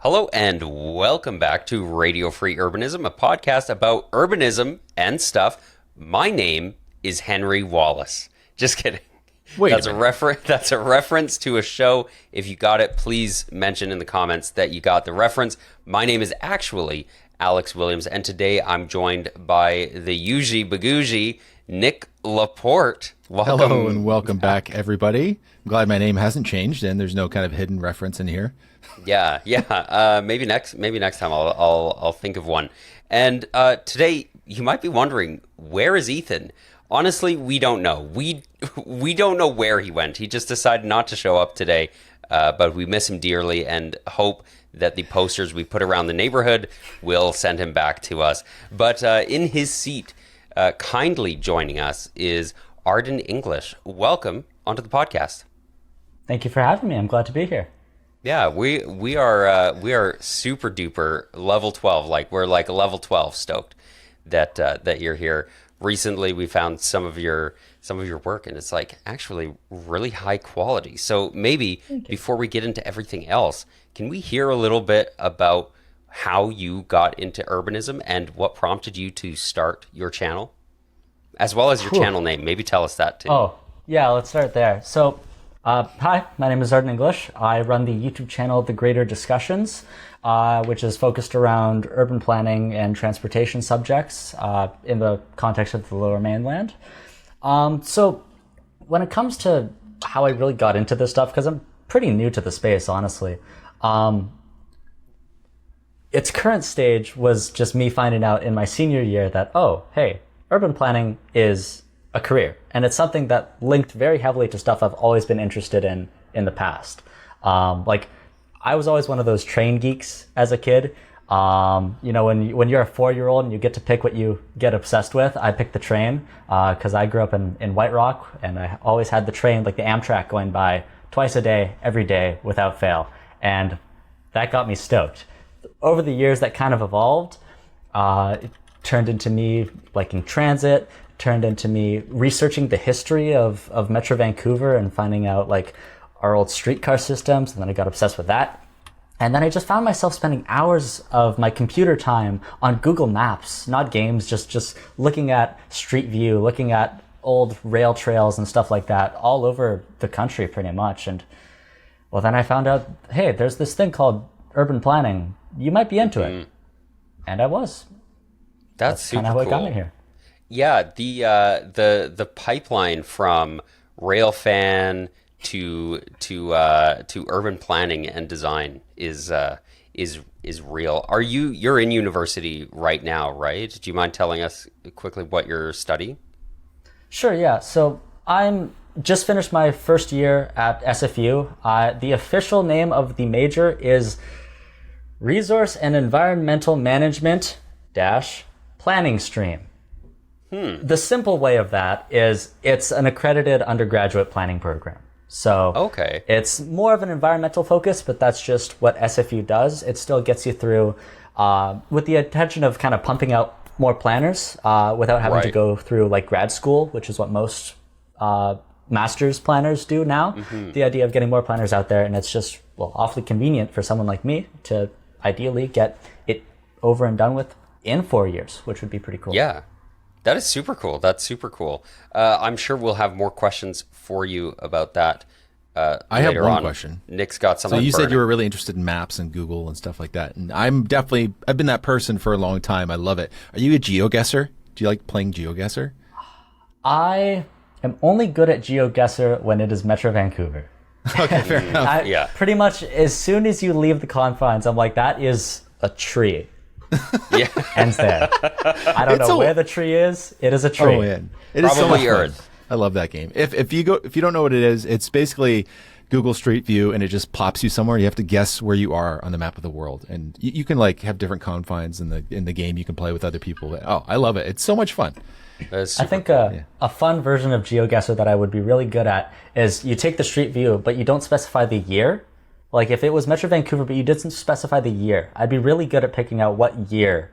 Hello and welcome back to Radio Free Urbanism, a podcast about urbanism and stuff. My name is Henry Wallace. Just kidding. Wait That's a a minute. that's a reference to a show. If you got it, please mention in the comments that you got the reference. My name is actually Alex Williams, and today I'm joined by the Yuji Baguji, Nic Laporte. Welcome. Hello and welcome back, everybody. I'm glad my name hasn't changed and there's no kind of hidden reference in here. Yeah. Maybe next time I'll think of one. And today you might be wondering, where is Ethan? Honestly, we don't know. We don't know where he went. He just decided not to show up today. But we miss him dearly and hope that the posters we put around the neighborhood will send him back to us. But in his seat, kindly joining us is Arden English. Welcome onto the podcast. Thank you for having me. I'm glad to be here. Yeah, we are super duper level 12. Like we're like level 12 stoked that you're here. Recently, we found some of your work, and it's like actually really high quality. So maybe before we get into everything else, can we hear a little bit about how you got into urbanism and what prompted you to start your channel, as well as your channel name? Maybe tell us that too. Oh, yeah, let's start there. So, hi, my name is Arden English. I run the YouTube channel The Greater Discussions, which is focused around urban planning and transportation subjects in the context of the Lower Mainland. So when it comes to how I really got into this stuff, because I'm pretty new to the space, honestly, its current stage was just me finding out in my senior year that, oh, hey, urban planning is a career. And it's something that linked very heavily to stuff I've always been interested in the past. Like, I was always one of those train geeks as a kid. When you're a 4-year-old and you get to pick what you get obsessed with, I picked the train because I grew up in White Rock, and I always had the train, like the Amtrak, going by twice a day, every day, without fail. And that got me stoked. Over the years, that kind of evolved. It turned into me liking transit, turned into me researching the history of Metro Vancouver and finding out like our old streetcar systems, and then I got obsessed with that. And then I just found myself spending hours of my computer time on Google Maps, not games, just looking at Street View, looking at old rail trails and stuff like that all over the country pretty much. And well, then I found out, hey, there's this thing called urban planning. You might be into it. And I was. That's super kind of how cool. it got me here. Yeah, the pipeline from railfan to urban planning and design is real. You're in university right now, right? Do you mind telling us quickly what you're studying? Sure, yeah. So I'm just finished my first year at SFU. The official name of the major is Resource and Environmental Management dash Planning Stream. The simple way of that is it's an accredited undergraduate planning program. So okay, it's more of an environmental focus, but that's just what SFU does. It still gets you through with the intention of kind of pumping out more planners without having to go through like grad school, which is what most master's planners do now. The idea of getting more planners out there, and it's just awfully convenient for someone like me to ideally get it over and done with in 4 years, which would be pretty cool. Yeah. That is super cool. That's super cool. I'm sure we'll have more questions for you about that I have later one on. question. Nick's got something. So you said burning. you were really interested in maps and Google and stuff like that. And I've been that person for a long time. I love it. Are you a GeoGuessr? Do you like playing GeoGuessr? I am only good at GeoGuessr when it is Metro Vancouver. Okay, fair enough. Pretty much as soon as you leave the confines, I'm like, that is a tree. Yeah. Ends there. I don't know where the tree is. It is a tree. Oh man, it is so Probably much fun. Earth. I love that game. If you don't know what it is, it's basically Google Street View, and it just plops you somewhere. You have to guess where you are on the map of the world, and you can like have different confines in the game. You can play with other people. Oh, I love it. It's so much fun. I think a fun version of GeoGuessr that I would be really good at is you take the Street View, but you don't specify the year. Like if it was Metro Vancouver, but you didn't specify the year, I'd be really good at picking out what year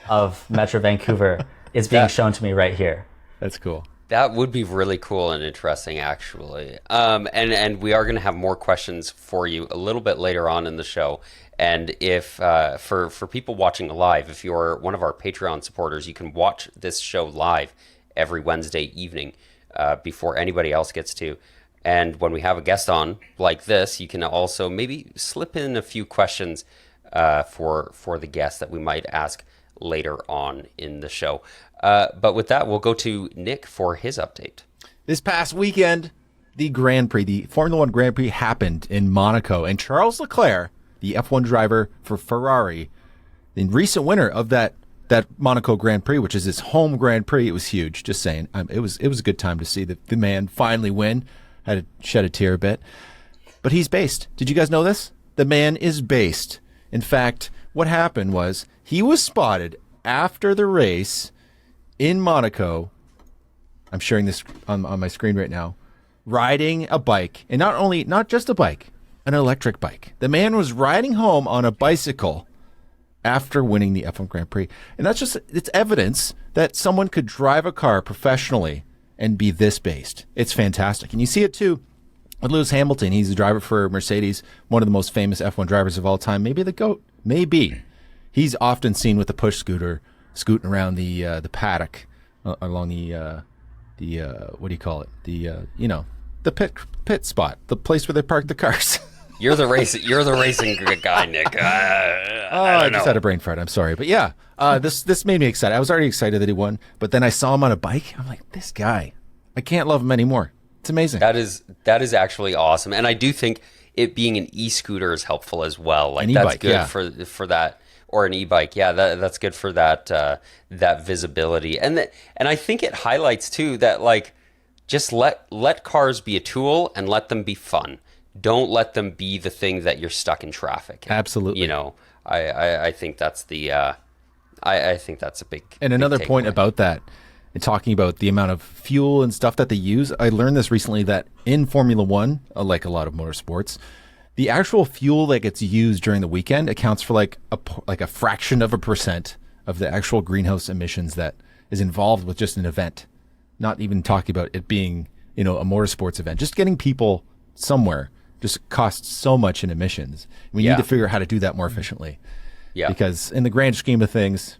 of Metro Vancouver is being shown to me right here. That's cool. That would be really cool and interesting, actually. And we are going to have more questions for you a little bit later on in the show. And if for people watching live, if you're one of our Patreon supporters, you can watch this show live every Wednesday evening before anybody else gets to. And when we have a guest on like this, you can also maybe slip in a few questions for the guest that we might ask later on in the show. But with that, we'll go to Nick for his update. This past weekend, the Grand Prix, the Formula One Grand Prix happened in Monaco, and Charles Leclerc, the F1 driver for Ferrari, the recent winner of that Monaco Grand Prix, which is his home Grand Prix, it was huge. Just saying, it was a good time to see the man finally win. Had to shed a tear a bit, but he's based. Did you guys know this? The man is based. In fact, what happened was he was spotted after the race in Monaco. I'm sharing this on my screen right now, riding a bike, and not just a bike, an electric bike. The man was riding home on a bicycle after winning the F1 Grand Prix. And it's evidence that someone could drive a car professionally and be this based. It's fantastic. And you see it too with Lewis Hamilton. He's the driver for Mercedes, one of the most famous F1 drivers of all time, maybe the GOAT, maybe. He's often seen with the push scooter scooting around the paddock along the what do you call it? The pit spot, the place where they park the cars. You're the racing guy, Nick. I just had a brain fart. I'm sorry, but yeah, this made me excited. I was already excited that he won, but then I saw him on a bike. I'm like, this guy, I can't love him anymore. It's amazing. That is actually awesome, and I do think it being an e-scooter is helpful as well. Like, an that's e-bike, good yeah. for that, or an e-bike. Yeah, that's good for that visibility, and I think it highlights too that, like, just let cars be a tool and let them be fun. Don't let them be the thing that you're stuck in traffic. Absolutely. You know, I think that's I think that's a big. And another big point takeaway. about that, and talking about the amount of fuel and stuff that they use, I learned this recently that in Formula One, like a lot of motorsports, the actual fuel that gets used during the weekend accounts for like a fraction of a percent of the actual greenhouse emissions that is involved with just an event. Not even talking about it being, a motorsports event. Just getting people somewhere just costs so much in emissions. We need to figure out how to do that more efficiently. Yeah. Because in the grand scheme of things,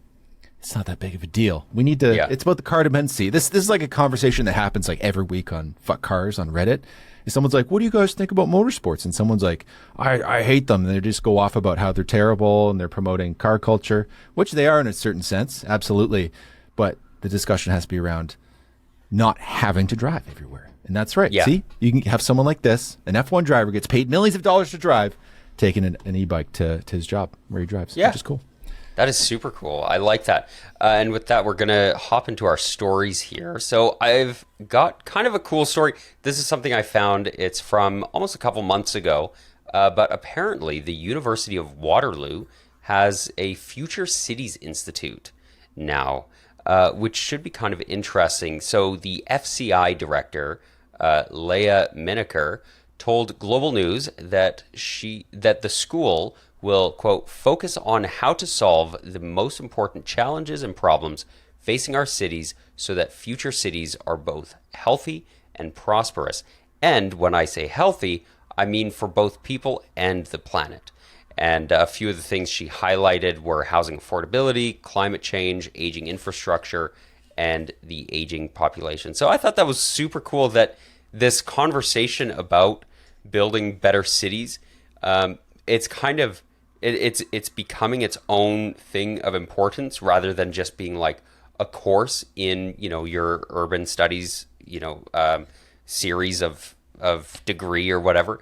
it's not that big of a deal. We need to, it's about the car dependency. This is like a conversation that happens like every week on Fuck Cars on Reddit. And someone's like, what do you guys think about motorsports? And someone's like, I hate them. And they just go off about how they're terrible and they're promoting car culture, which they are in a certain sense. Absolutely. But the discussion has to be around not having to drive everywhere. And that's right. Yeah. See, you can have someone like this, an F1 driver gets paid millions of dollars to drive, taking an e-bike to his job where he drives, which is cool. That is super cool. I like that. And with that, we're going to hop into our stories here. So I've got kind of a cool story. This is something I found. It's from almost a couple months ago. But apparently the University of Waterloo has a Future Cities Institute now, which should be kind of interesting. So the FCI director, Leah Minaker, told Global News that the school will, quote, focus on how to solve the most important challenges and problems facing our cities so that future cities are both healthy and prosperous. And when I say healthy, I mean for both people and the planet. And a few of the things she highlighted were housing affordability, climate change, aging infrastructure, and the aging population. So I thought that was super cool that this conversation about building better cities, it's kind of it's becoming its own thing of importance rather than just being like a course in your urban studies series of degree or whatever.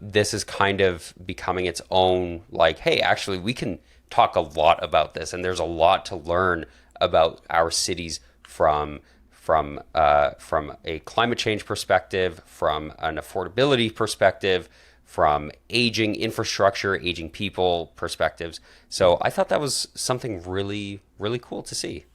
This is kind of becoming its own, like, hey, actually we can talk a lot about this, and there's a lot to learn about our cities from a climate change perspective, from an affordability perspective, from aging infrastructure, aging people perspectives. So I thought that was something really, really cool to see.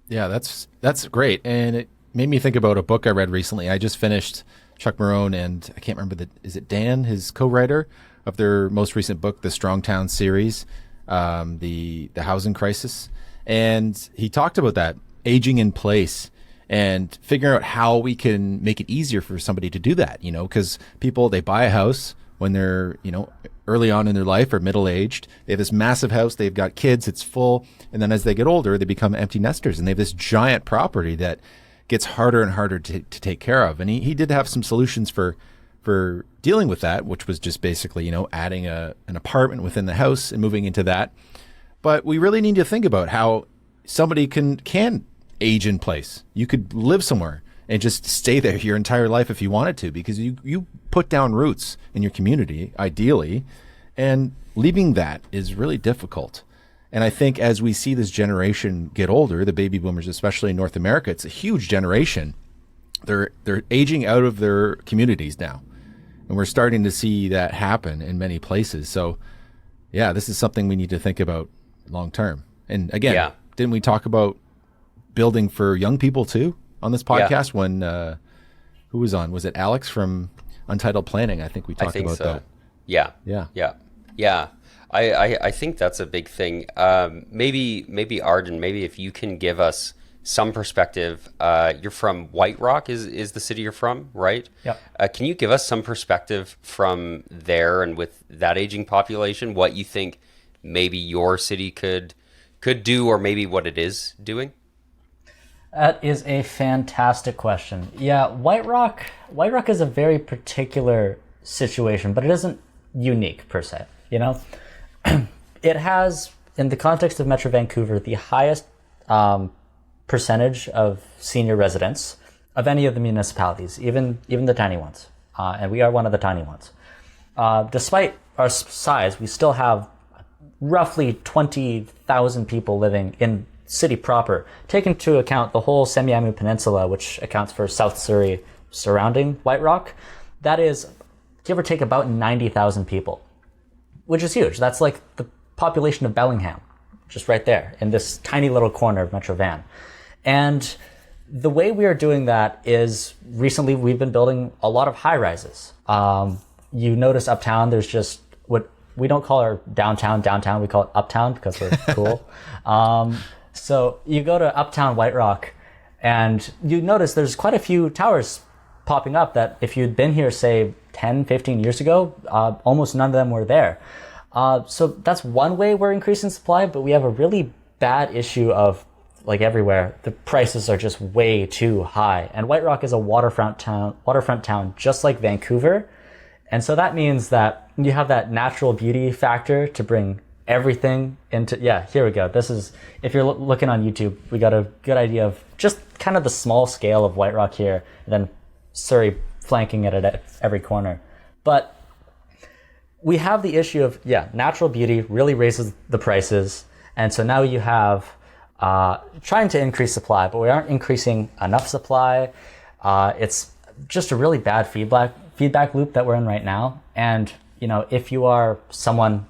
Yeah, that's great. And it made me think about a book I read recently. I just finished Chuck Marohn and I can't remember is it Dan, his co-writer of their most recent book, the Strong Town series, the housing crisis. And he talked about that aging in place and figuring out how we can make it easier for somebody to do that, because people, they buy a house when they're, early on in their life or middle-aged. They have this massive house, they've got kids, it's full. And then as they get older, they become empty nesters and they have this giant property that gets harder and harder to take care of. And he did have some solutions for dealing with that, which was just basically, adding an apartment within the house and moving into that. But we really need to think about how somebody can age in place. You could live somewhere and just stay there your entire life if you wanted to, because you put down roots in your community, ideally, and leaving that is really difficult. And I think as we see this generation get older, the baby boomers, especially in North America, it's a huge generation. They're aging out of their communities now. And we're starting to see that happen in many places. So, yeah, this is something we need to think about long term. And again, didn't we talk about building for young people too on this podcast when who was on? Was it Alex from Untitled Planning? I think we talked about that. Yeah. I think that's a big thing. Maybe Arden, maybe if you can give us some perspective. You're from White Rock is the city you're from, right? Yep. Can you give us some perspective from there and with that aging population, what you think maybe your city could do, or maybe what it is doing? That is a fantastic question. Yeah, White Rock is a very particular situation, but it isn't unique per se, It has, in the context of Metro Vancouver, the highest percentage of senior residents of any of the municipalities, even the tiny ones. And we are one of the tiny ones. Despite our size, we still have roughly 20,000 people living in city proper, take into account the whole Semiahmoo Peninsula, which accounts for South Surrey surrounding White Rock. That is, give or take, about 90,000 people, which is huge. That's like the population of Bellingham, just right there in this tiny little corner of Metro Van. And the way we are doing that is recently we've been building a lot of high rises. You notice uptown, there's just what we don't call our downtown, we call it uptown because we're cool. So you go to uptown White Rock and you notice there's quite a few towers popping up that if you'd been here, say 10, 15 years ago, almost none of them were there. So that's one way we're increasing supply, but we have a really bad issue of, like everywhere, the prices are just way too high. And White Rock is a waterfront town just like Vancouver. And so that means that you have that natural beauty factor to bring everything into, here we go. This is, if you're looking on YouTube, we got a good idea of just kind of the small scale of White Rock here, and then Surrey flanking it at every corner. But we have the issue of, natural beauty really raises the prices. And so now you have trying to increase supply, but we aren't increasing enough supply. It's just a really bad feedback loop that we're in right now. And, if you are someone,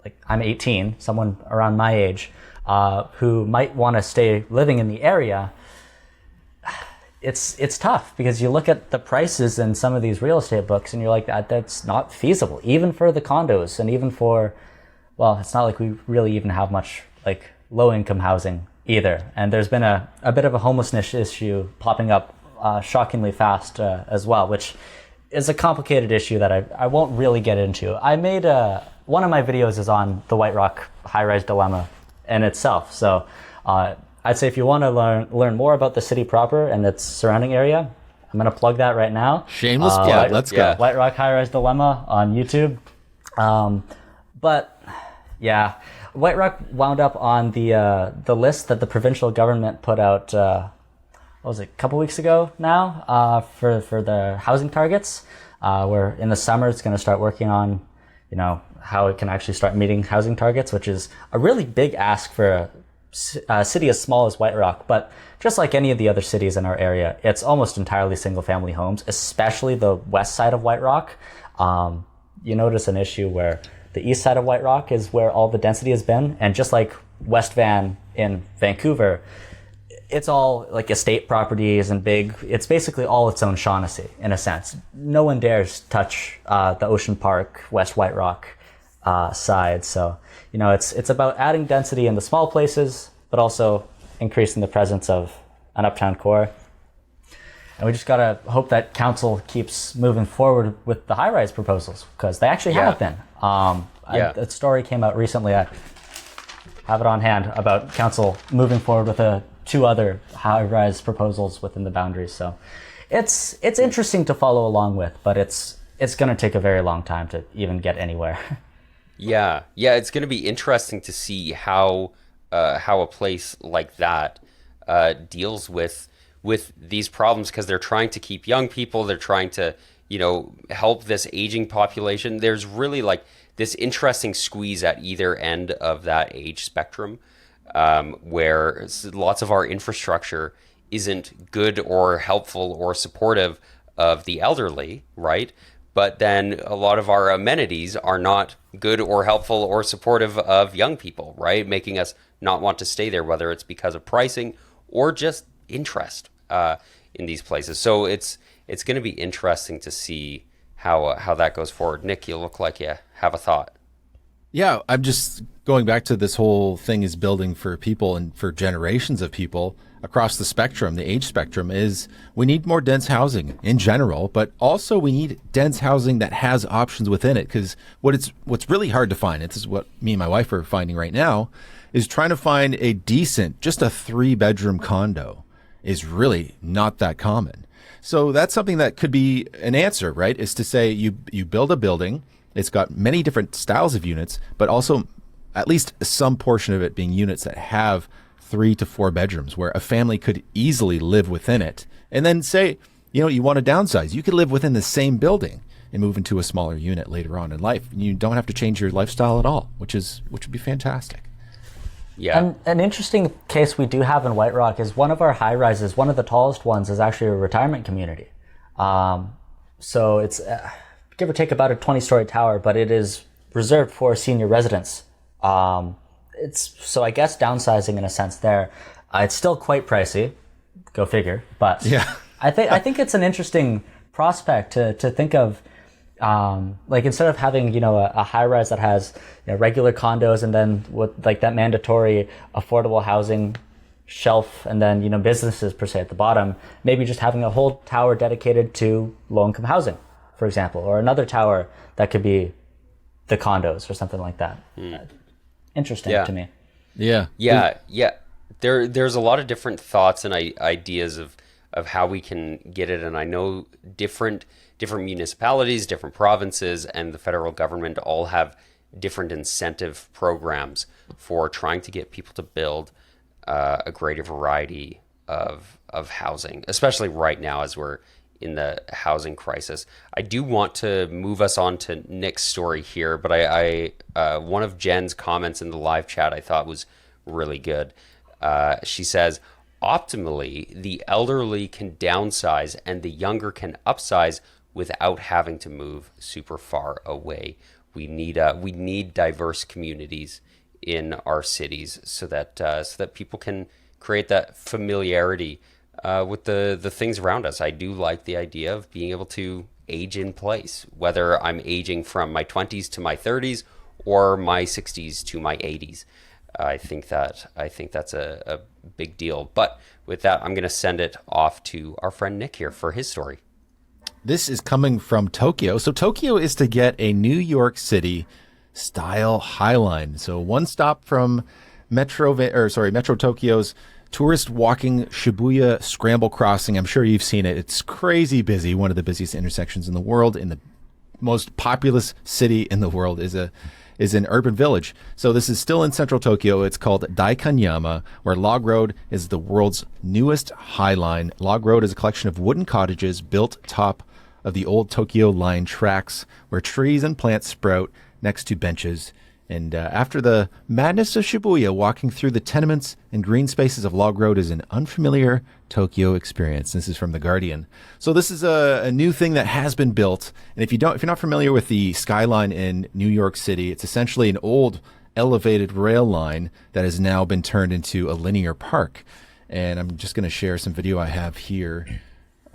like I'm 18, someone around my age, who might want to stay living in the area, it's tough because you look at the prices in some of these real estate books and you're like, that's not feasible, even for the condos and even for, well, it's not like we really even have much like low income housing either. And there's been a bit of a homelessness issue popping up shockingly fast as well, which is a complicated issue that I won't really get into. I made one of my videos is on the White Rock high-rise dilemma in itself. So I'd say if you want to learn more about the city proper and its surrounding area, I'm going to plug that right now. Shameless plug. Let's go. White Rock high-rise dilemma on YouTube. But yeah, White Rock wound up on the list that the provincial government put out. What was it, a couple weeks ago now, for the housing targets, where in the summer it's going to start working on, how it can actually start meeting housing targets, which is a really big ask for a city as small as White Rock. But just like any of the other cities in our area, it's almost entirely single family homes, especially the west side of White Rock. You notice an issue where the east side of White Rock is where all the density has been. And just like West Van in Vancouver, it's all like estate properties and big, it's basically all its own Shaughnessy in a sense. No one dares touch the Ocean Park, West White Rock side. So, it's about adding density in the small places, but also increasing the presence of an uptown core. And we just got to hope that council keeps moving forward with the high-rise proposals, because they actually have been. A story came out recently, I have it on hand, about council moving forward with two other high-rise proposals within the boundaries. So it's interesting to follow along with, but it's going to take a very long time to even get anywhere. Yeah, it's going to be interesting to see how a place like that deals with these problems, because they're trying to keep young people, they're trying to help this aging population. There's really like this interesting squeeze at either end of that age spectrum, where lots of our infrastructure isn't good or helpful or supportive of the elderly, right? But then a lot of our amenities are not good or helpful or supportive of young people, right? Making us not want to stay there, whether it's because of pricing or just interest in these places. So it's going to be interesting to see how that goes forward. Nick, you look like you have a thought. Yeah, I'm just going back to this whole thing is building for people and for generations of people across the spectrum, the age spectrum, is we need more dense housing in general, but also we need dense housing that has options within it. Because what's really hard to find, this is what me and my wife are finding right now, is trying to find a decent, just a 3-bedroom condo is really not that common. So that's something that could be an answer, right? Is to say you build a building, it's got many different styles of units, but also at least some portion of it being units that have 3 to 4 bedrooms where a family could easily live within it. And then say, you want to downsize. You could live within the same building and move into a smaller unit later on in life. You don't have to change your lifestyle at all, which would be fantastic. Yeah. And an interesting case we do have in White Rock is one of our high rises, one of the tallest ones, is actually a retirement community. So it's give or take about a 20-story tower, but it is reserved for senior residents. So I guess downsizing in a sense there. It's still quite pricey, go figure. But yeah. I think it's an interesting prospect to think of. Like instead of having a high rise that has regular condos and then with like that mandatory affordable housing shelf and then businesses per se at the bottom, maybe just having a whole tower dedicated to low income housing, for example, or another tower that could be the condos or something like that. Interesting to me. Yeah. There's a lot of different thoughts and ideas of how we can get it, and I know different municipalities, different provinces, and the federal government all have different incentive programs for trying to get people to build a greater variety of housing, especially right now as we're in the housing crisis. I do want to move us on to Nick's story here, but I one of Jen's comments in the live chat I thought was really good. She says, optimally, the elderly can downsize and the younger can upsize without having to move super far away. We need diverse communities in our cities so that people can create that familiarity with the things around us. I do like the idea of being able to age in place, whether I'm aging from my 20s to my 30s or my 60s to my 80s. I think that's a big deal. But with that, I'm going to send it off to our friend Nick here for his story. This is coming from Tokyo. So Tokyo is to get a New York City style Highline. So one stop from Metro Tokyo's tourist walking Shibuya Scramble Crossing. I'm sure you've seen it. It's crazy busy. One of the busiest intersections in the world, in the most populous city in the world, is an urban village. So this is still in central Tokyo. It's called Daikanyama, where Log Road is the world's newest High Line. Log Road is a collection of wooden cottages built atop of the old Tokyo Line tracks, where trees and plants sprout next to benches. And after the madness of Shibuya, walking through the tenements and green spaces of Log Road is an unfamiliar Tokyo experience. This is from The Guardian. So this is a new thing that has been built. And if you're not familiar with the skyline in New York City, it's essentially an old elevated rail line that has now been turned into a linear park. And I'm just going to share some video I have here.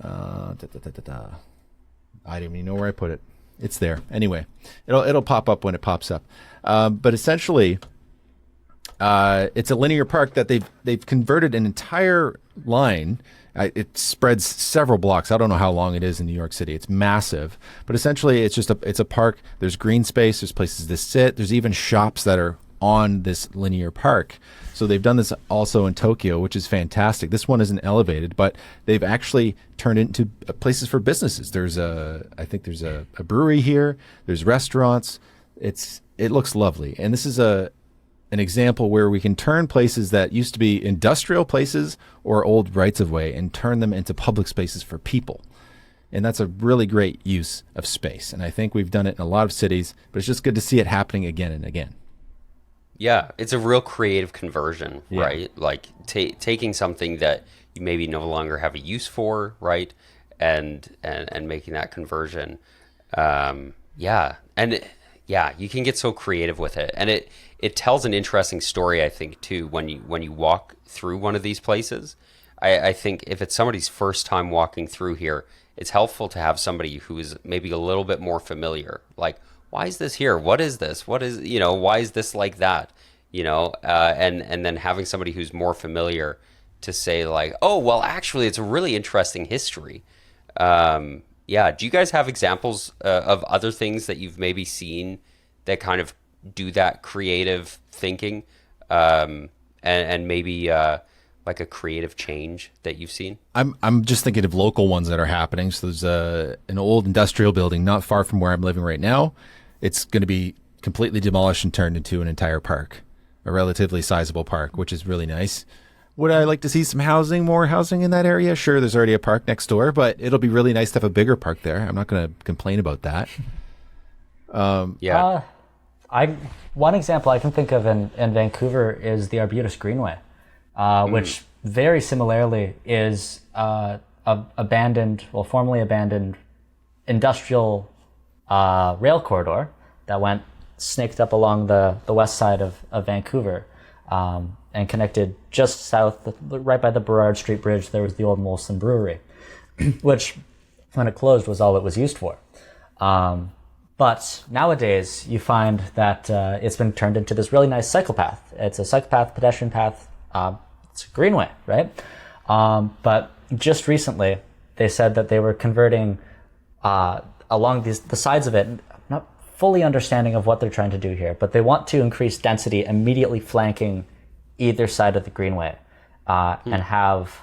I don't even know where I put it. It's there. Anyway, it'll pop up when it pops up. But essentially, It's a linear park that they've converted an entire line. It spreads several blocks. I don't know how long it is in New York City. It's massive, but essentially it's a park. There's green space. There's places to sit. There's even shops that are on this linear park. So they've done this also in Tokyo, which is fantastic. This one isn't elevated, but they've actually turned it into places for businesses. I think there's a brewery here. There's restaurants. It looks lovely, and this is an example where we can turn places that used to be industrial places or old rights of way and turn them into public spaces for people. And that's a really great use of space. And I think we've done it in a lot of cities, but it's just good to see it happening again and again. Yeah, it's a real creative conversion, right? Like taking something that you maybe no longer have a use for, right? And making that conversion. And you can get so creative with it. And it tells an interesting story, I think, too, when you walk through one of these places. I think if it's somebody's first time walking through here, it's helpful to have somebody who is maybe a little bit more familiar. Like, why is this here? What is this? Why is this like that? And then having somebody who's more familiar to say like, oh, well, actually, it's a really interesting history. Do you guys have examples of other things that you've maybe seen that kind of do that creative thinking, and maybe like a creative change that you've seen? I'm just thinking of local ones that are happening. So there's an old industrial building not far from where I'm living right now. It's going to be completely demolished and turned into an entire park, a relatively sizable park, which is really nice. Would I like to see more housing in that area? Sure, there's already a park next door, but it'll be really nice to have a bigger park there. I'm not going to complain about that. One example I can think of in Vancouver is the Arbutus Greenway, which very similarly is formerly abandoned industrial rail corridor that snaked up along the west side of Vancouver, and connected just south, right by the Burrard Street Bridge. There was the old Molson Brewery, which, when it closed, was all it was used for. But nowadays, you find that it's been turned into this really nice cycle path. It's a cycle path, pedestrian path. It's a greenway, right? But just recently, they said that they were converting along the sides of it. Not fully understanding of what they're trying to do here, but they want to increase density immediately flanking either side of the greenway, and have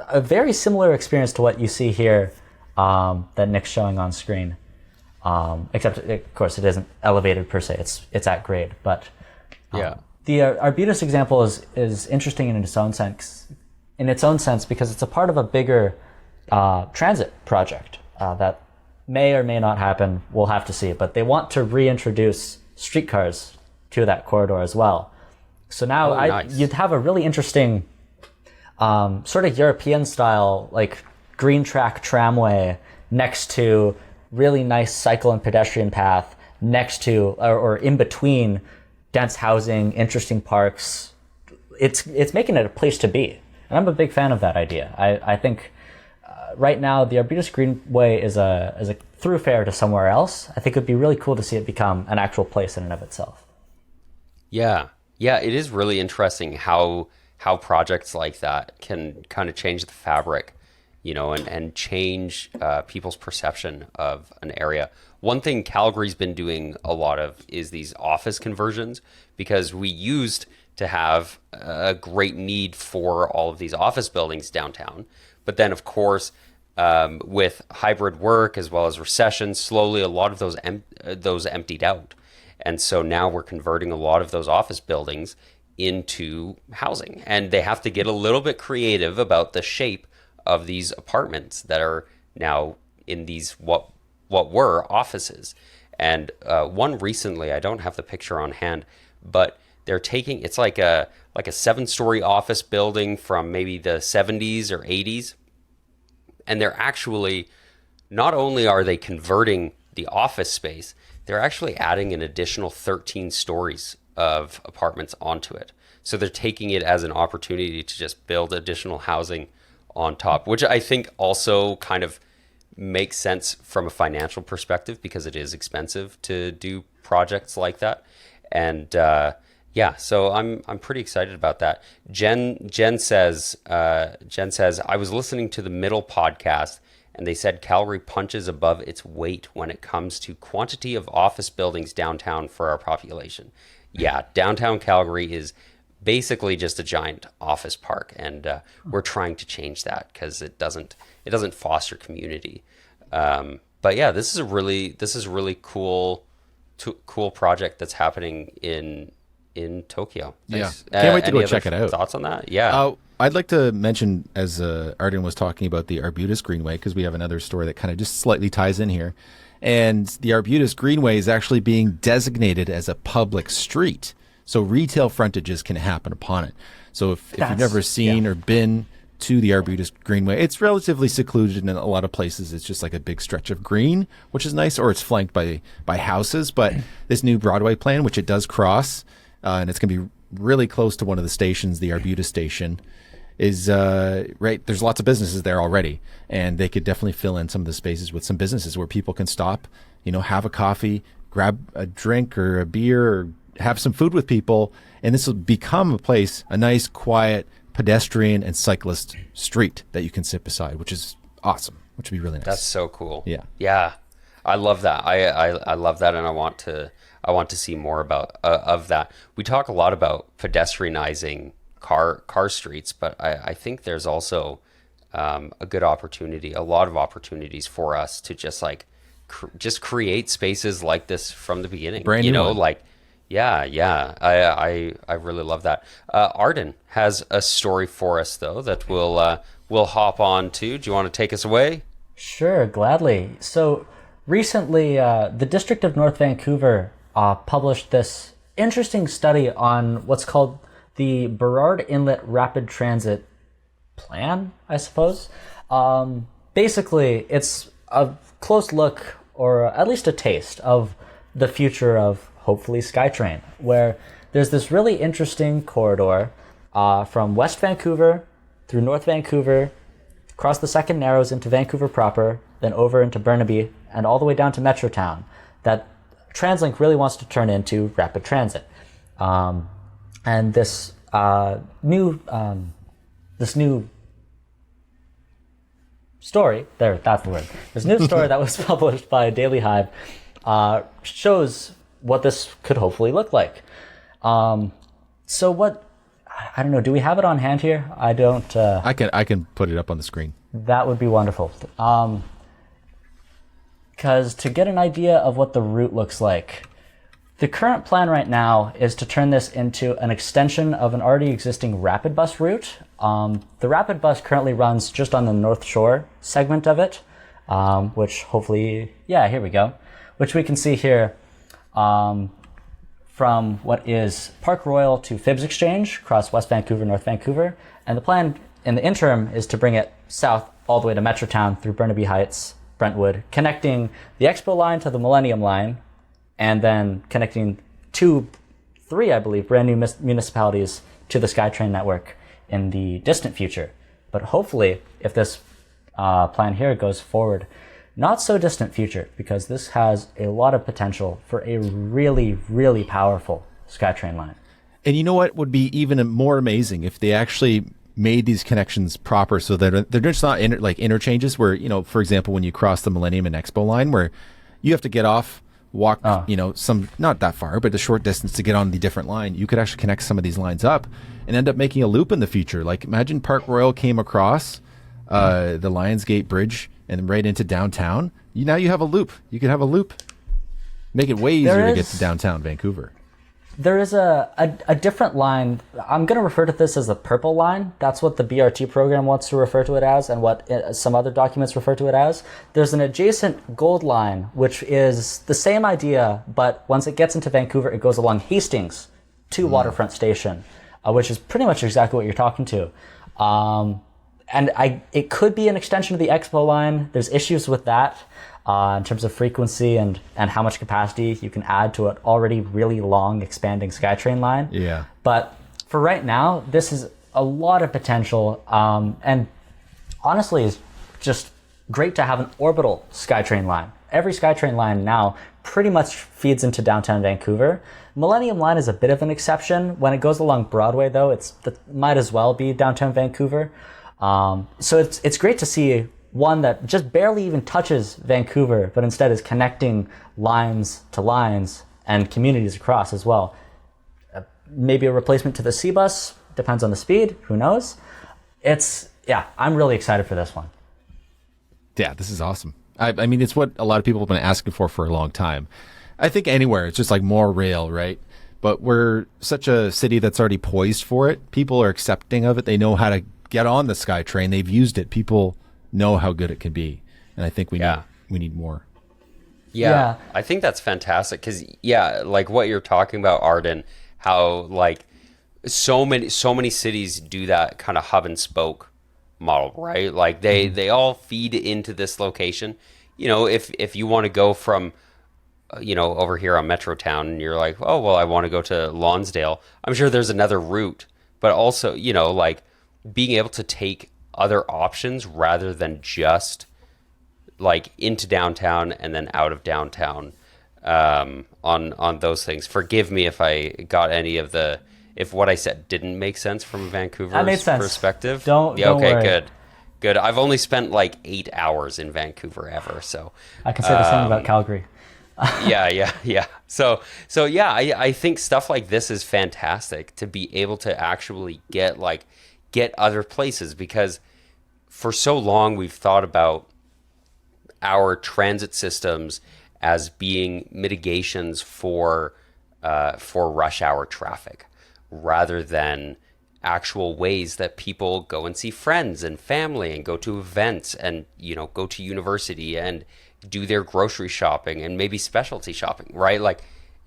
a very similar experience to what you see here that Nick's showing on screen. Except, of course, it isn't elevated per se. It's at grade. But the Arbutus example is interesting in its own sense. Because it's a part of a bigger transit project that may or may not happen. We'll have to see. But they want to reintroduce streetcars to that corridor as well. So now nice. You'd have a really interesting sort of European style, like green track tramway next to really nice cycle and pedestrian path next to or in between dense housing, interesting parks. It's making it a place to be. And I'm a big fan of that idea. I think right now the Arbutus Greenway is a thoroughfare to somewhere else. I think it'd be really cool to see it become an actual place in and of itself. Yeah, it is really interesting how projects like that can kind of change the fabric, and change people's perception of an area. One thing Calgary's been doing a lot of is these office conversions, because we used to have a great need for all of these office buildings downtown. But then, of course, with hybrid work as well as recession, slowly a lot of those emptied out. And so now we're converting a lot of those office buildings into housing. And they have to get a little bit creative about the shape of these apartments that are now in these what were offices. And one recently, I don't have the picture on hand, but they're taking, it's like a 7-story office building from maybe the 70s or 80s. And they're actually, not only are they converting the office space, they're actually adding an additional 13 stories of apartments onto it. So they're taking it as an opportunity to just build additional housing on top, which I think also kind of makes sense from a financial perspective, because it is expensive to do projects like that. And Yeah, so I'm pretty excited about that. Jen says I was listening to the Middle podcast and they said Calgary punches above its weight when it comes to quantity of office buildings downtown for our population. Yeah, downtown Calgary is basically just a giant office park, and we're trying to change that because it doesn't foster community. But yeah, this is a really cool project that's happening in Tokyo. Thanks. Yeah, can't wait to any go other check it out. Thoughts on that? Yeah. I'd like to mention, as Arden was talking about the Arbutus Greenway, because we have another story that kind of just slightly ties in here. And the Arbutus Greenway is actually being designated as a public street. So retail frontages can happen upon it. So if you've never seen or been to the Arbutus Greenway, it's relatively secluded in a lot of places. It's just like a big stretch of green, which is nice, or it's flanked by houses. But this new Broadway plan, which it does cross, and it's going to be really close to one of the stations, the Arbutus station, is right. There's lots of businesses there already, and they could definitely fill in some of the spaces with some businesses where people can stop, have a coffee, grab a drink or a beer, or have some food with people, and this will become a nice, quiet pedestrian and cyclist street that you can sit beside, which is awesome, which would be really nice. That's so cool. Yeah. I love that. I love that, and I want to see more about of that. We talk a lot about pedestrianizing car streets, but I think there's also a lot of opportunities for us to just just create spaces like this from the beginning. Brand new one. Yeah. I really love that. Arden has a story for us though that we'll hop on to. Do you want to take us away? Sure, gladly. So recently, the District of North Vancouver published this interesting study on what's called the Burrard Inlet Rapid Transit Plan, I suppose. Basically, it's a close look, or at least a taste, of the future of hopefully SkyTrain, where there's this really interesting corridor from West Vancouver through North Vancouver, across the Second Narrows into Vancouver proper, then over into Burnaby, and all the way down to Metrotown, that TransLink really wants to turn into rapid transit. And this new story, that's the word. This new story that was published by Daily Hive shows what this could hopefully look like. So what, I don't know, do we have it on hand here? I don't. I can put it up on the screen. That would be wonderful. Because to get an idea of what the route looks like, the current plan right now is to turn this into an extension of an already existing rapid bus route. The rapid bus currently runs just on the North Shore segment of it, which hopefully, here we go, which we can see here from what is Park Royal to Phibbs Exchange across West Vancouver, North Vancouver. And the plan in the interim is to bring it south all the way to Metrotown through Burnaby Heights, Brentwood, connecting the Expo line to the Millennium line, and then connecting three, I believe, brand new municipalities to the SkyTrain network in the distant future. But hopefully, if this plan here goes forward, not so distant future, because this has a lot of potential for a really, really powerful SkyTrain line. And you know what would be even more amazing if they actually made these connections proper, so that they're just not interchanges where, for example, when you cross the Millennium and Expo line, where you have to get off, walk, some, not that far, but a short distance to get on the different line. You could actually connect some of these lines up and end up making a loop in the future. Like, imagine Park Royal came across the Lionsgate Bridge and right into downtown. Now you have a loop. You could have a loop. Make it way easier to get to downtown Vancouver. There is a different line. I'm going to refer to this as the purple line. That's what the BRT program wants to refer to it as, and what some other documents refer to it as. There's an adjacent gold line, which is the same idea, but once it gets into Vancouver, it goes along Hastings to Waterfront Station, which is pretty much exactly what you're talking to. And it could be an extension of the Expo line. There's issues with that. In terms of frequency and how much capacity you can add to an already really long expanding SkyTrain line. Yeah. But for right now, this is a lot of potential, and honestly, it's just great to have an orbital SkyTrain line. Every SkyTrain line now pretty much feeds into downtown Vancouver. Millennium Line is a bit of an exception. When it goes along Broadway, though, it might as well be downtown Vancouver. So it's great to see one that just barely even touches Vancouver, but instead is connecting lines to lines and communities across as well. Maybe a replacement to the C-Bus, depends on the speed, who knows? I'm really excited for this one. Yeah, this is awesome. I mean, it's what a lot of people have been asking for a long time. I think anywhere, it's just like more rail, right? But we're such a city that's already poised for it. People are accepting of it. They know how to get on the SkyTrain. They've used it. People know how good it can be. And I think we need more. Yeah, I think that's fantastic because, like what you're talking about, Arden, how like so many cities do that kind of hub and spoke model, right? Like they all feed into this location. You know, if you want to go from over here on Metrotown and you're like, oh well, I want to go to Lonsdale, I'm sure there's another route, but also like being able to take other options rather than just like into downtown and then out of downtown on those things. Forgive me if I got any of if what I said didn't make sense from Vancouver's perspective. Don't worry. Good. I've only spent like 8 hours in Vancouver ever, so I can say the same about Calgary. yeah. So I think stuff like this is fantastic to be able to actually get other places, because for so long we've thought about our transit systems as being mitigations for rush hour traffic, rather than actual ways that people go and see friends and family and go to events and go to university and do their grocery shopping and maybe specialty shopping, right? Like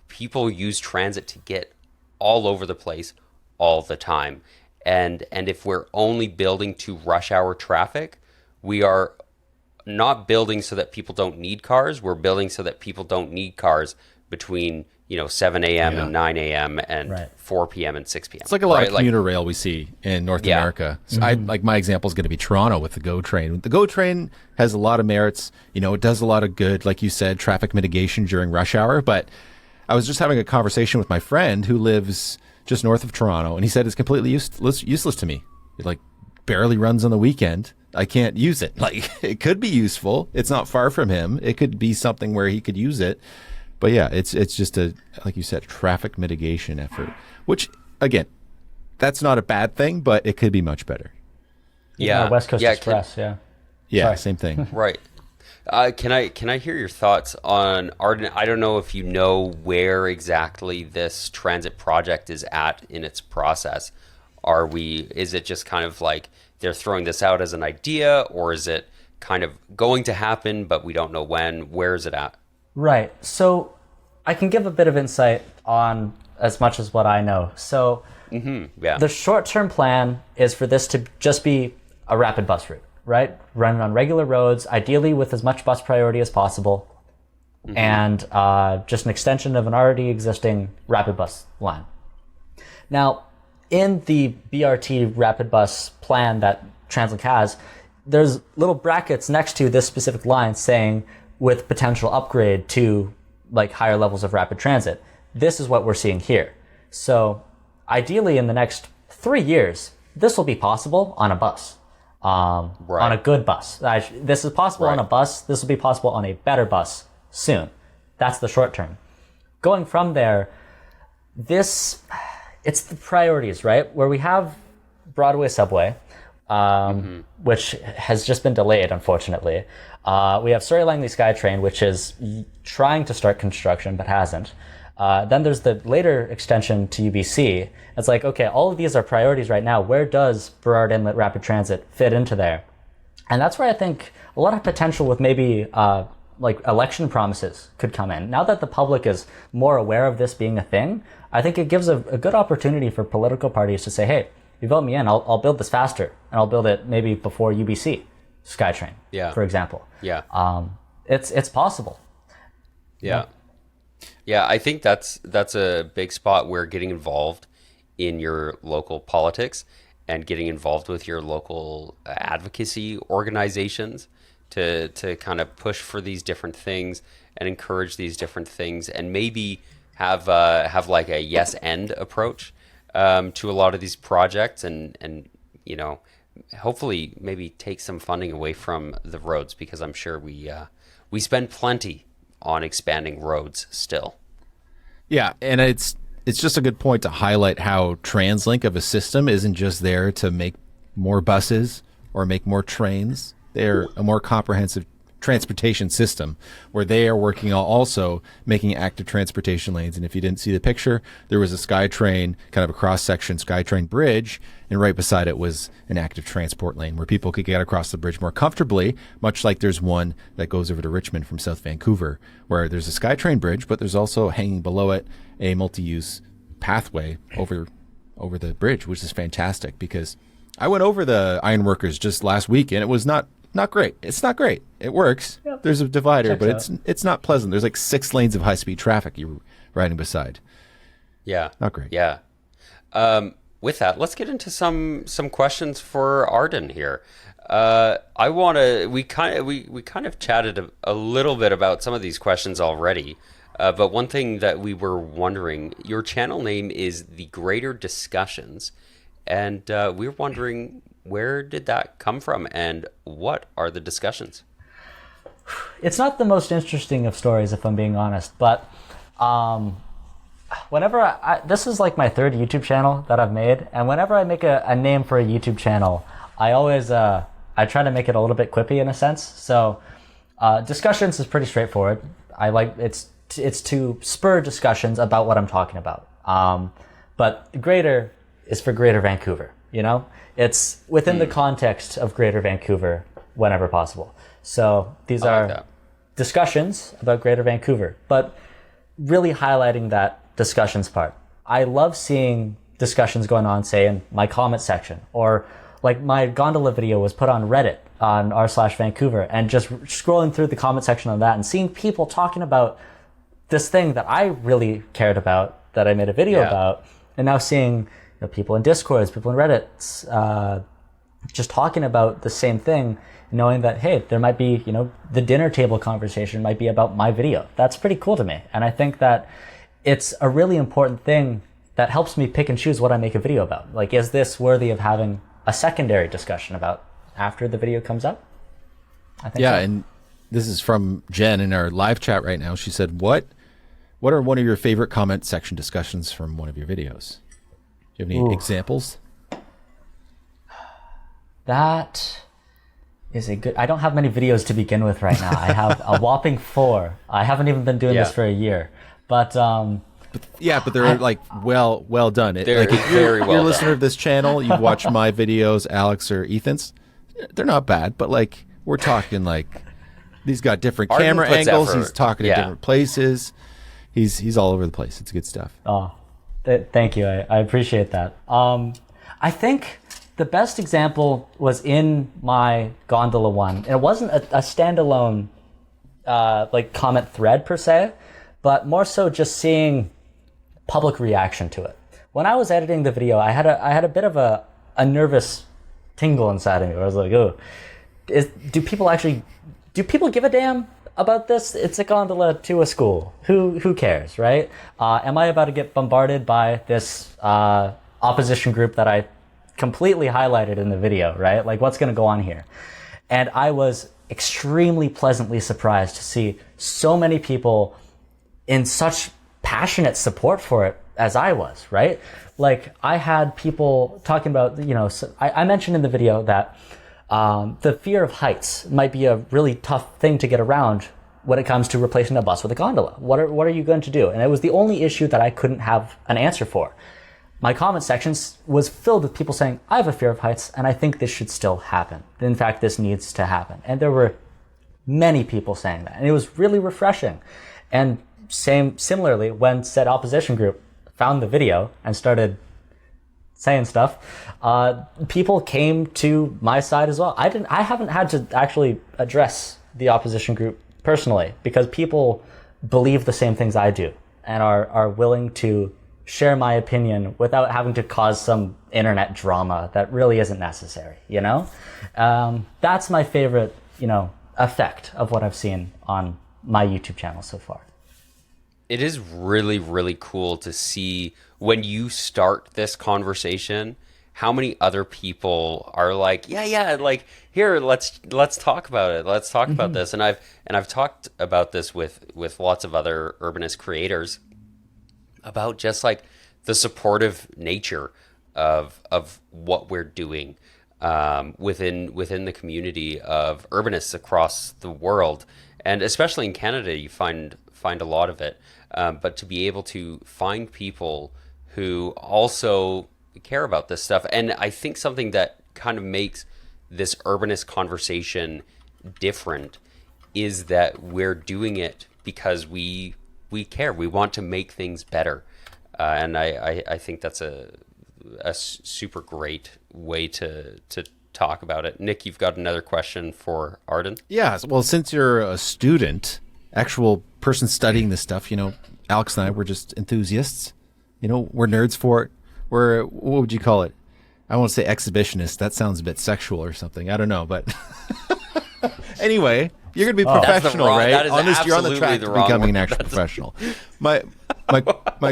people use transit to get all over the place all the time. And if we're only building to rush hour traffic, we are not building so that people don't need cars. We're building so that people don't need cars between 7 a.m. and 9 a.m. and 4 p.m. and 6 p.m. It's like a lot of commuter rail we see in North America. So my example is going to be Toronto with the GO train. The GO train has a lot of merits. It does a lot of good, like you said, traffic mitigation during rush hour. But I was just having a conversation with my friend who lives just north of Toronto, and he said it's completely useless to me. It like barely runs on the weekend. I can't use it. Like it could be useful. It's not far from him. It could be something where he could use it. But yeah, it's just like you said, traffic mitigation effort, which again, that's not a bad thing, but it could be much better. Yeah, West Coast Express. Yeah, Sorry. Same thing. Right. Can I hear your thoughts on Arden? I don't know if you know where exactly this transit project is at in its process. Is it just kind of like they're throwing this out as an idea, or is it kind of going to happen, but we don't know when? Where is it at? Right. So I can give a bit of insight on as much as what I know. So the short-term plan is for this to just be a rapid bus route, right? Running on regular roads, ideally with as much bus priority as possible, and just an extension of an already existing rapid bus line. Now, in the BRT rapid bus plan that TransLink has, there's little brackets next to this specific line saying with potential upgrade to like higher levels of rapid transit. This is what we're seeing here. So ideally in the next 3 years, this will be possible on a bus, on a good bus. This is possible on a bus. This will be possible on a better bus soon. That's the short term. Going from there, it's the priorities, right? Where we have Broadway subway, which has just been delayed, unfortunately. We have Surrey Langley SkyTrain, which is trying to start construction but hasn't. Then there's the later extension to UBC. It's like, okay, all of these are priorities right now. Where does Burrard Inlet Rapid Transit fit into there? And that's where I think a lot of potential with maybe like election promises could come in. Now that the public is more aware of this being a thing, I think it gives a good opportunity for political parties to say, hey, you vote me in, I'll build this faster, and I'll build it maybe before UBC SkyTrain, for example. It's possible. Yeah, I think that's a big spot where getting involved in your local politics and getting involved with your local advocacy organizations to kind of push for these different things and encourage these different things, and maybe have like a yes and approach to a lot of these projects, and hopefully maybe take some funding away from the roads, because I'm sure we spend plenty on expanding roads still. Yeah, and it's just a good point to highlight how TransLink of a system isn't just there to make more buses or make more trains. They're a more comprehensive transportation system where they are working on also making active transportation lanes. And if you didn't see the picture, there was a SkyTrain, kind of a cross-section SkyTrain bridge, and right beside it was an active transport lane where people could get across the bridge more comfortably, much like there's one that goes over to Richmond from South Vancouver, where there's a SkyTrain bridge, but there's also hanging below it a multi-use pathway over the bridge, which is fantastic, because I went over the Ironworkers just last week and it was not great. It's not great. It works. Yep. There's a divider, but it's not pleasant. There's like 6 lanes of high-speed traffic you're riding beside. Yeah. Not great. Yeah. With that, let's get into some questions for Arden here. We kind of chatted a little bit about some of these questions already. But one thing that we were wondering, your channel name is The Greater Discussions, and we were wondering, where did that come from, and what are the discussions? It's not the most interesting of stories, if I'm being honest, but whenever this is like my 3rd YouTube channel that I've made, and whenever I make a name for a YouTube channel, I always I try to make it a little bit quippy in a sense. So Discussions is pretty straightforward. I like it's to spur discussions about what I'm talking about. But Greater is for Greater Vancouver, It's within the context of Greater Vancouver whenever possible. So these are discussions about Greater Vancouver, but really highlighting that discussions part. I love seeing discussions going on, say, in my comment section, or like my gondola video was put on Reddit on r/Vancouver, and just scrolling through the comment section on that and seeing people talking about this thing that I really cared about, that I made a video about, and now seeing people in Discords, people in Reddits, just talking about the same thing, knowing that, hey, there might be, the dinner table conversation might be about my video. That's pretty cool to me. And I think that it's a really important thing that helps me pick and choose what I make a video about. Like, is this worthy of having a secondary discussion about after the video comes out? I think so. And this is from Jen in our live chat right now. She said, what are one of your favorite comment section discussions from one of your videos? Do you have any examples? That is a good... I don't have many videos to begin with right now. I have a whopping 4. I haven't even been doing this for a year. But they're like well done. They're like, if you're a listener of this channel, you've watched my videos, Alex or Ethan's. They're not bad, but like we're talking like he's got different camera angles. He's talking to different places. He's all over the place. It's good stuff. Oh, thank you. I appreciate that. I think the best example was in my gondola one. And it wasn't a standalone comment thread per se, but more so just seeing public reaction to it. When I was editing the video, I had a bit of a nervous tingle inside of me where I was like, oh, do people give a damn about this? It's a gondola to a school. Who cares, right? Am I about to get bombarded by this opposition group that I completely highlighted in the video, right? Like, what's going to go on here? And I was extremely pleasantly surprised to see so many people in such passionate support for it as I was, right? Like, I had people talking about, I mentioned in the video that the fear of heights might be a really tough thing to get around when it comes to replacing a bus with a gondola. What are you going to do? And it was the only issue that I couldn't have an answer for. My comment sections was filled with people saying, I have a fear of heights, and I think this should still happen. In fact, this needs to happen. And there were many people saying that, and it was really refreshing. And similarly, when said opposition group found the video and started saying stuff, people came to my side as well. I haven't had to actually address the opposition group personally, because people believe the same things I do and are willing to share my opinion without having to cause some internet drama that really isn't necessary, That's my favorite, effect of what I've seen on my YouTube channel so far. It is really, really cool to see when you start this conversation, how many other people are like, yeah, like here, let's talk about it. Let's talk about this. And I've talked about this with lots of other urbanist creators about just like the supportive nature of what we're doing within the community of urbanists across the world, and especially in Canada, you find a lot of it. But to be able to find people who also care about this stuff, and I think something that kind of makes this urbanist conversation different is that we're doing it because we care. We want to make things better, and I think that's a super great way to talk about it. Nick, you've got another question for Arden? Yeah, well, since you're a student, actual person studying this stuff, Alex and I, we're just enthusiasts. We're nerds for it. What would you call it? I won't say exhibitionist. That sounds a bit sexual or something. I don't know, but anyway, you're going to be professional, right? You're on the track to becoming an actual professional. My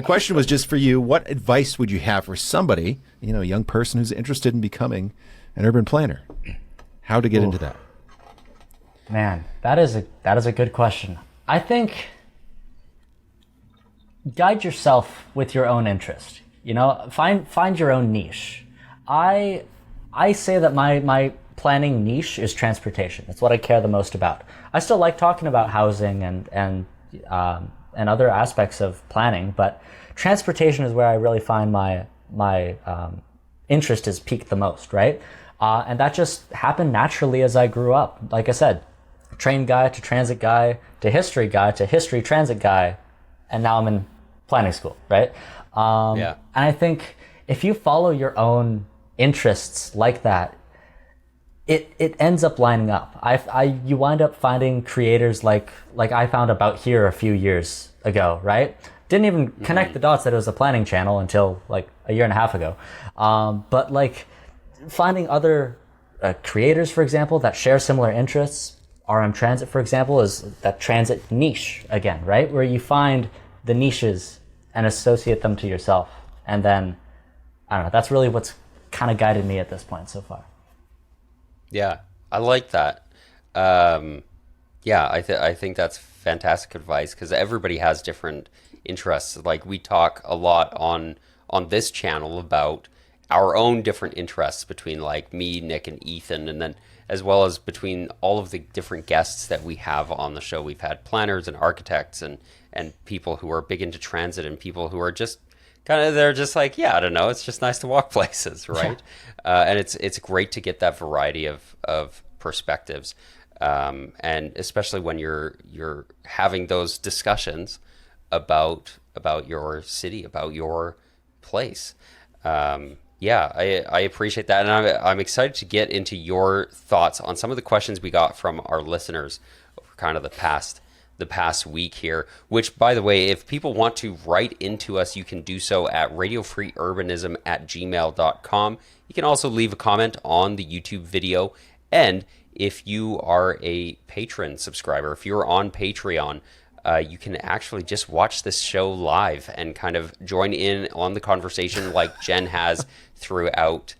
question was just for you. What advice would you have for somebody, a young person who's interested in becoming an urban planner? How to get into that? Man, that is a good question. I think guide yourself with your own interest. Find your own niche. I say that my planning niche is transportation. It's what I care the most about. I still like talking about housing and other aspects of planning, but transportation is where I really find my interest is peaked the most, right? And that just happened naturally as I grew up. Like I said, train guy to transit guy to history transit guy, and now I'm in planning school, right? And I think if you follow your own interests like that, it ends up lining up. You wind up finding creators like I found About Here a few years ago, right? Didn't even connect the dots that it was a planning channel until like a year and a half ago. But like finding other creators, for example, that share similar interests. RM Transit, for example, is that transit niche again, right? Where you find the niches and associate them to yourself. And then, I don't know, that's really what's kind of guided me at this point so far. Yeah, I like that. I think that's fantastic advice because everybody has different interests. Like we talk a lot on this channel about our own different interests between like me, Nick, and Ethan, and then as well as between all of the different guests that we have on the show. We've had planners and architects and people who are big into transit and people who are just they're just like, I don't know, it's just nice to walk places, right? And it's great to get that variety of perspectives, and especially when you're having those discussions about your city, about your place. I appreciate that, and I'm excited to get into your thoughts on some of the questions we got from our listeners over kind of the past week here, which, by the way, if people want to write into us, you can do so at radiofreeurbanism@gmail.com. You can also leave a comment on the YouTube video. And if you are a patron subscriber, if you're on Patreon, you can actually just watch this show live and kind of join in on the conversation like Jen has throughout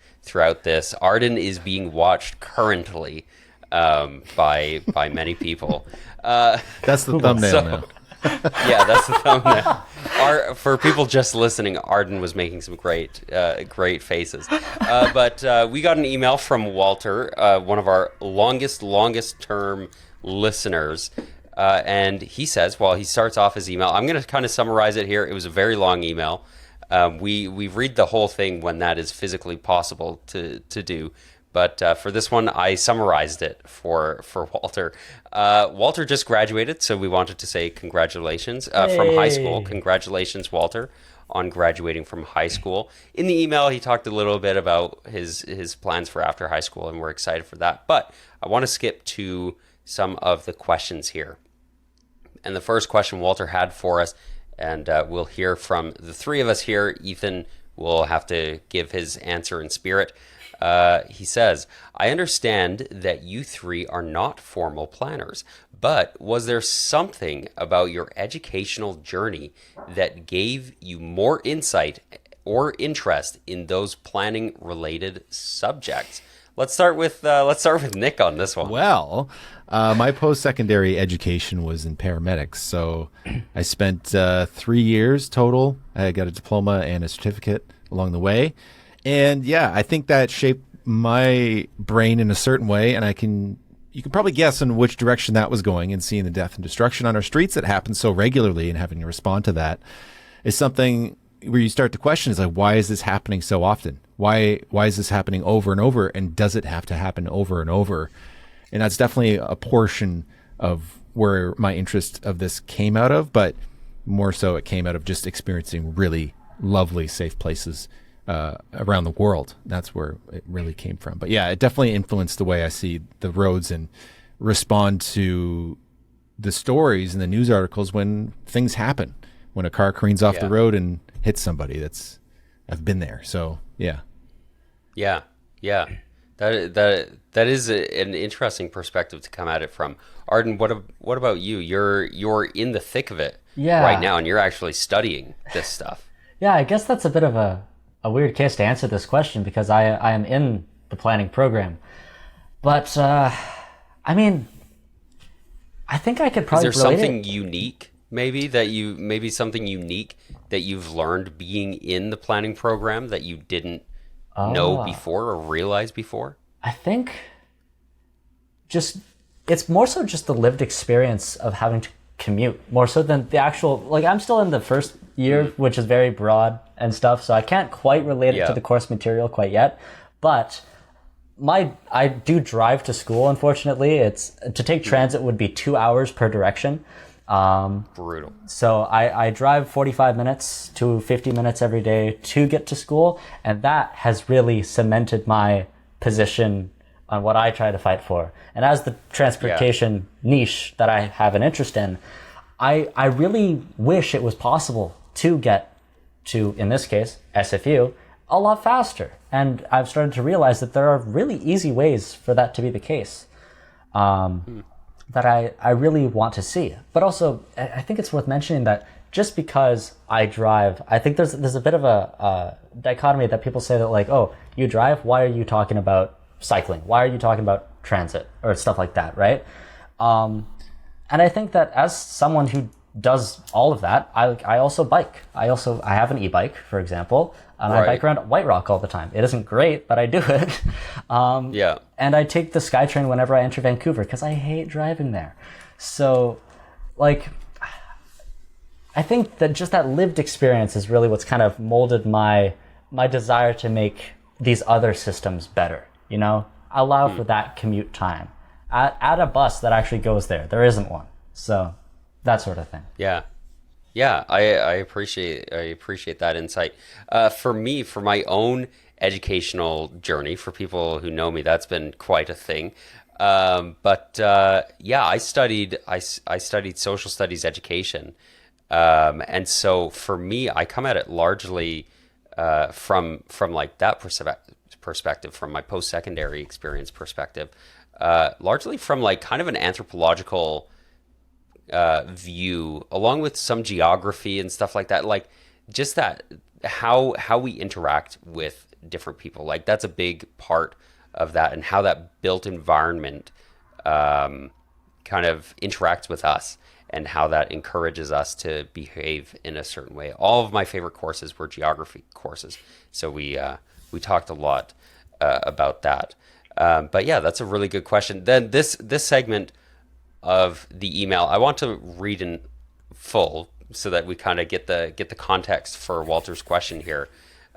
this. Arden is being watched currently by many people. That's the thumbnail now. Yeah, that's the thumbnail. For people just listening, Arden was making some great faces. But we got an email from Walter, one of our longest term listeners. And he says, he starts off his email. I'm going to kind of summarize it here. It was a very long email. We read the whole thing when that is physically possible to do. But for this one, I summarized it for Walter. Walter just graduated, so we wanted to say congratulations from high school. Congratulations, Walter, on graduating from high school. In the email, he talked a little bit about his plans for after high school, and we're excited for that. But I want to skip to some of the questions here. And the first question Walter had for us, and we'll hear from the three of us here. Ethan will have to give his answer in spirit. He says, I understand that you three are not formal planners, but was there something about your educational journey that gave you more insight or interest in those planning related subjects? Let's start with Nic on this one. Well, my post-secondary education was in paramedics, so I spent 3 years total. I got a diploma and a certificate along the way, and yeah, I think that shaped my brain in a certain way, and you can probably guess in which direction that was going. And seeing the death and destruction on our streets that happens so regularly, and having to respond to that is something where you start to question, is like, why is this happening so often? Why is this happening over and over? And does it have to happen over and over? And that's definitely a portion of where my interest of this came out of, but more so it came out of just experiencing really lovely, safe places around the world. That's where it really came from. But yeah, it definitely influenced the way I see the roads and respond to the stories and the news articles when things happen, when a car careens off the road and hits somebody. I've been there. So yeah. Yeah. That is an interesting perspective to come at it from. Arden, what about you? You're in the thick of it right now, and you're actually studying this stuff. Yeah, I guess that's a bit of a weird case to answer this question, because I am in the planning program. But I mean, I think I could probably Is there something unique maybe something unique that you've learned being in the planning program that you didn't know before or realize before? I think it's more so just the lived experience of having to commute, more so than the actual, like, I'm still in the first year, which is very broad and stuff, so I can't quite relate it to the course material quite yet. But I do drive to school, unfortunately. To take transit would be 2 hours per direction. Brutal. So I drive 45 minutes to 50 minutes every day to get to school, and that has really cemented my position on what I try to fight for. And as the transportation niche that I have an interest in, I really wish it was possible to get to, in this case, SFU, a lot faster. And I've started to realize that there are really easy ways for that to be the case. That I really want to see. But also, I think it's worth mentioning that just because I drive, I think there's a bit of a dichotomy that people say that, like, oh, you drive, why are you talking about cycling? Why are you talking about transit or stuff like that, right? And I think that as someone who does all of that, I also bike. I have an e-bike, for example, and I bike around White Rock all the time. It isn't great, but I do it. And I take the SkyTrain whenever I enter Vancouver because I hate driving there. So, like, I think that just that lived experience is really what's kind of molded my desire to make these other systems better, you know? Allow for that commute time. Add a bus that actually goes there. There isn't one. So, that sort of thing. Yeah, I appreciate that insight. For me, for my own educational journey, for people who know me, that's been quite a thing. I studied social studies education, and so for me, I come at it largely from like that perspective, from my post-secondary experience perspective, largely from like kind of an anthropological view, along with some geography and stuff like that, like just that how we interact with different people, like that's a big part of that, and how that built environment kind of interacts with us, and how that encourages us to behave in a certain way. All of my favorite courses were geography courses, so we talked a lot about that. But yeah, that's a really good question. Then this segment of the email, I want to read in full so that we kind of get the context for Walter's question here.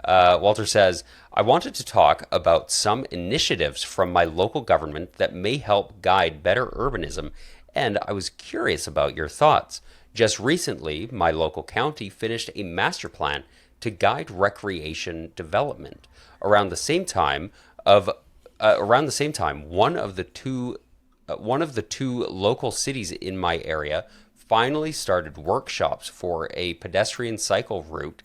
Walter says, I wanted to talk about some initiatives from my local government that may help guide better urbanism, and I was curious about your thoughts. Just recently, my local county finished a master plan to guide recreation development. Around the same time, one of the two local cities in my area finally started workshops for a pedestrian cycle route,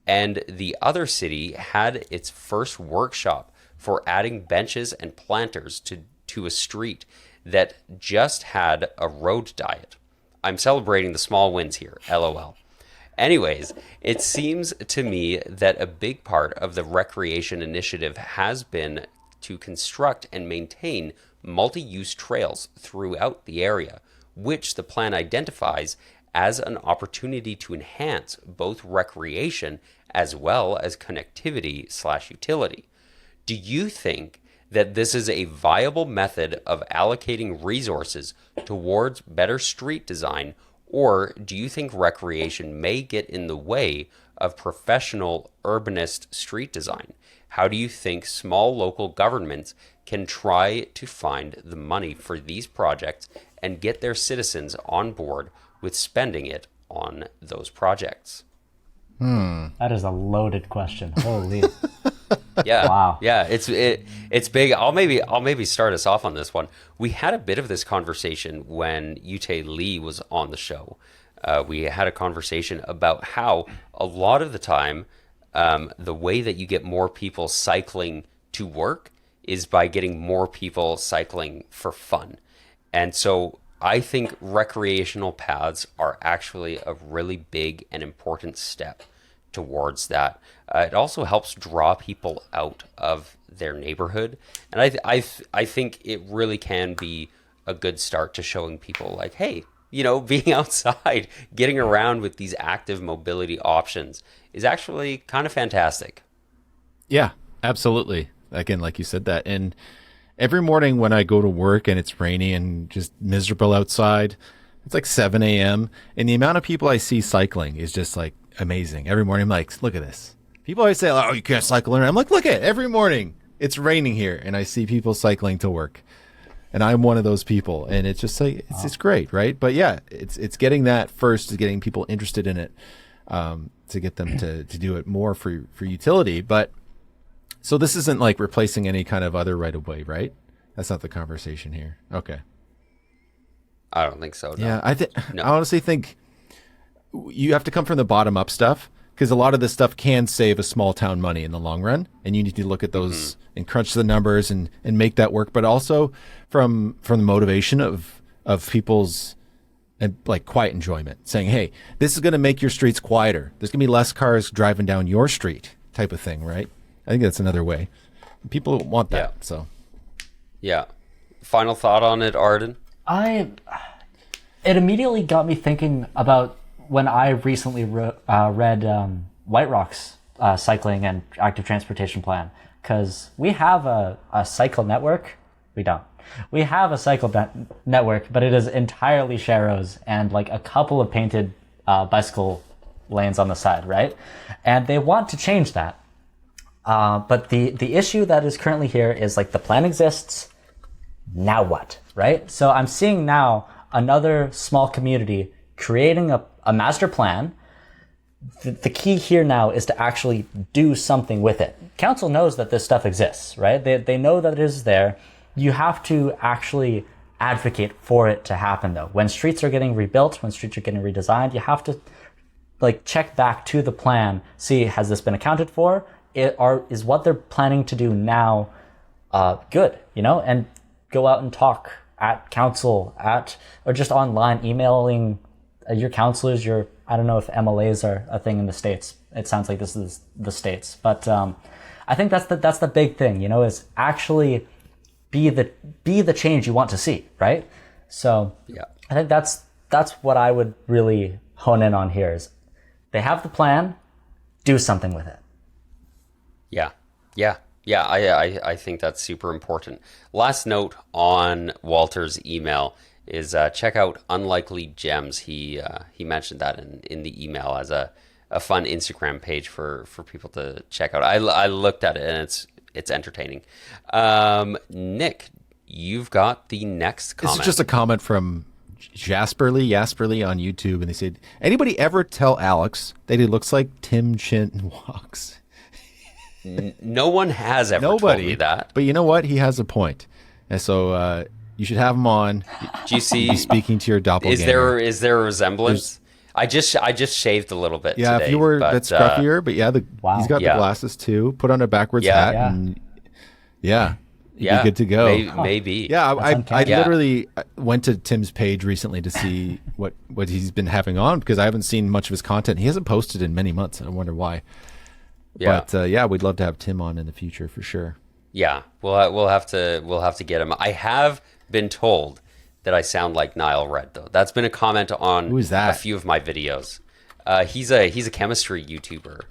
and the other city had its first workshop for adding benches and planters to a street that just had a road diet. I'm celebrating the small wins here, LOL. Anyways, it seems to me that a big part of the recreation initiative has been to construct and maintain multi-use trails throughout the area, which the plan identifies as an opportunity to enhance both recreation as well as connectivity/utility. Do you think that this is a viable method of allocating resources towards better street design, or do you think recreation may get in the way of professional urbanist street design? How do you think small local governments can try to find the money for these projects and get their citizens on board with spending it on those projects? That is a loaded question. Holy. Yeah. Wow. Yeah, it's big. I'll maybe start us off on this one. We had a bit of this conversation when Yute Lee was on the show. We had a conversation about how a lot of the time, the way that you get more people cycling to work is by getting more people cycling for fun. And so I think recreational paths are actually a really big and important step towards that. It also helps draw people out of their neighborhood, and I think it really can be a good start to showing people like, hey, being outside, getting around with these active mobility options is actually kind of fantastic. Yeah, absolutely. Again, like you said that, and every morning when I go to work and it's rainy and just miserable outside, it's like 7 a.m. and the amount of people I see cycling is just like amazing. Every morning I'm like, look at this. People always say, oh, you can't cycle in. I'm like, look at it. Every morning it's raining here and I see people cycling to work. And I'm one of those people. And it's just like, it's great, right? But yeah, it's getting that first, is getting people interested in it, to get them to do it more for utility. But so this isn't like replacing any kind of other right of way, right? That's not the conversation here. Okay. I don't think so. No. Yeah, I honestly think you have to come from the bottom up stuff, because a lot of this stuff can save a small town money in the long run, and you need to look at those and crunch the numbers and make that work. But also from the motivation of people's and like quiet enjoyment, saying, hey, this is going to make your streets quieter. There's going to be less cars driving down your street, type of thing, right? I think that's another way. People want that. Yeah. So yeah. Final thought on it, Arden? It immediately got me thinking about when I recently read White Rock's cycling and active transportation plan, because we have a cycle network. We don't. We have a cycle network, but it is entirely sharrows and like a couple of painted bicycle lanes on the side, right? And they want to change that. But the issue that is currently here is like the plan exists. Now what, right? So I'm seeing now another small community creating a master plan. The key here now is to actually do something with it. Council knows that this stuff exists, right? They know that it is there. You have to actually advocate for it to happen, though. When streets are getting rebuilt, when streets are getting redesigned, you have to like check back to the plan, see, has this been accounted for? Is what they're planning to do now good, and go out and talk at council, or just online, emailing your councilors, I don't know if MLAs are a thing in the States. It sounds like this is the States. But I think that's the big thing, is actually be the change you want to see, right? So yeah. I think that's what I would really hone in on here is they have the plan, do something with it. Yeah, I think that's super important. Last note on Walter's email is check out Unlikely Gems. He mentioned that in the email as a fun Instagram page for people to check out. I looked at it and it's entertaining. Nick, you've got the next comment. This is just a comment from Jasperly on YouTube, and they said, anybody ever tell Alex that he looks like Tim Chin walks? No one has ever told me that. But you know what? He has a point. And so you should have him on. Do you see? Be speaking to your doppelganger. Is there a resemblance? I just shaved a little bit yeah, today. If you were a bit scruffier, but yeah, wow. he's got the glasses too. Put on a backwards hat. And Yeah. You'd Yeah, be good to go. maybe. Yeah, I uncanny. literally went to Tim's page recently to see what he's been having on, because I haven't seen much of his content. He hasn't posted in many months. I wonder why. Yeah. But yeah, we'd love to have Tim on in the future for sure. Yeah, we'll have to get him. I have been told that I sound like Nile Red, though. That's been a comment on Who is that? a few of my videos. He's a chemistry YouTuber.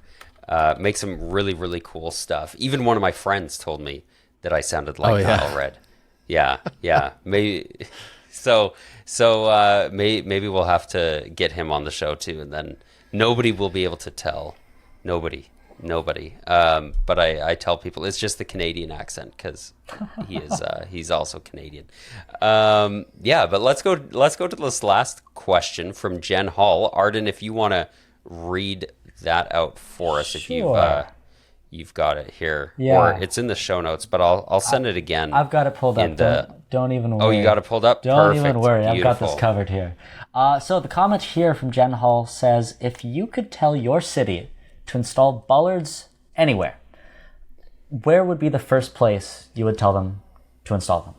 Makes some really, really cool stuff. Even one of my friends told me that I sounded like Nile Red. Yeah. Maybe maybe we'll have to get him on the show too, and then nobody will be able to tell. Nobody. But I tell people it's just the Canadian accent, because he's also Canadian. But let's go to this last question from Jen Hall. Arden, if you want to read that out for us, if you've got it here, or it's in the show notes, but I'll send it again. I've got it pulled up. Don't even worry. Oh, you got it pulled up? Don't Perfect. even worry. Beautiful. I've got this covered here. So the comment here from Jen Hall says, if you could tell your city to install bollards anywhere, where would be the first place you would tell them to install them?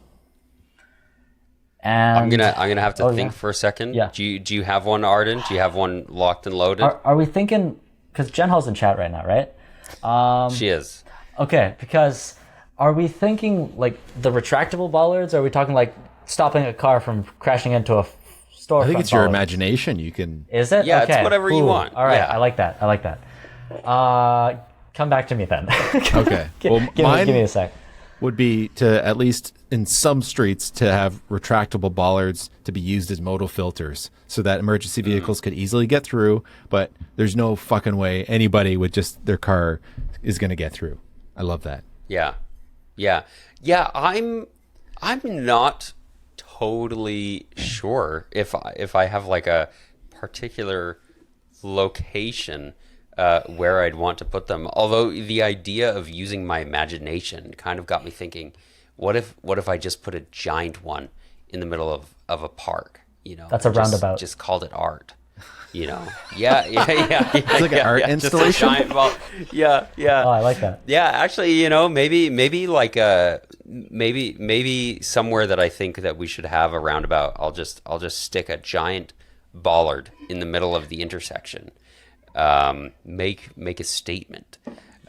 And I'm gonna have to think for a second. Yeah. Do you have one, Arden? Do you have one locked and loaded? Are we thinking, because Jen Hall's in chat right now, right? She is. Okay, because are we thinking like the retractable bollards? Or are we talking like stopping a car from crashing into a storefront? I think it's your bollard? imagination. You can. Is it? Yeah, okay. it's whatever you want. All right, Yeah. I like that. Come back to me then. Okay. Give me a sec. Would be to, at least in some streets, to have retractable bollards to be used as modal filters, so that emergency vehicles could easily get through, but there's no fucking way anybody with just their car is going to get through. I love that. Yeah. I'm not totally sure if I have like a particular location where I'd want to put them. Although the idea of using my imagination kind of got me thinking, what if I just put a giant one in the middle of a park? You know, That's a roundabout. Just called it art. You know, yeah. It's like an art installation. Just a giant ball. Yeah. Oh, I like that. Yeah, actually, you know, maybe like maybe somewhere that I think that we should have a roundabout. I'll just stick a giant bollard in the middle of the intersection. Make a statement.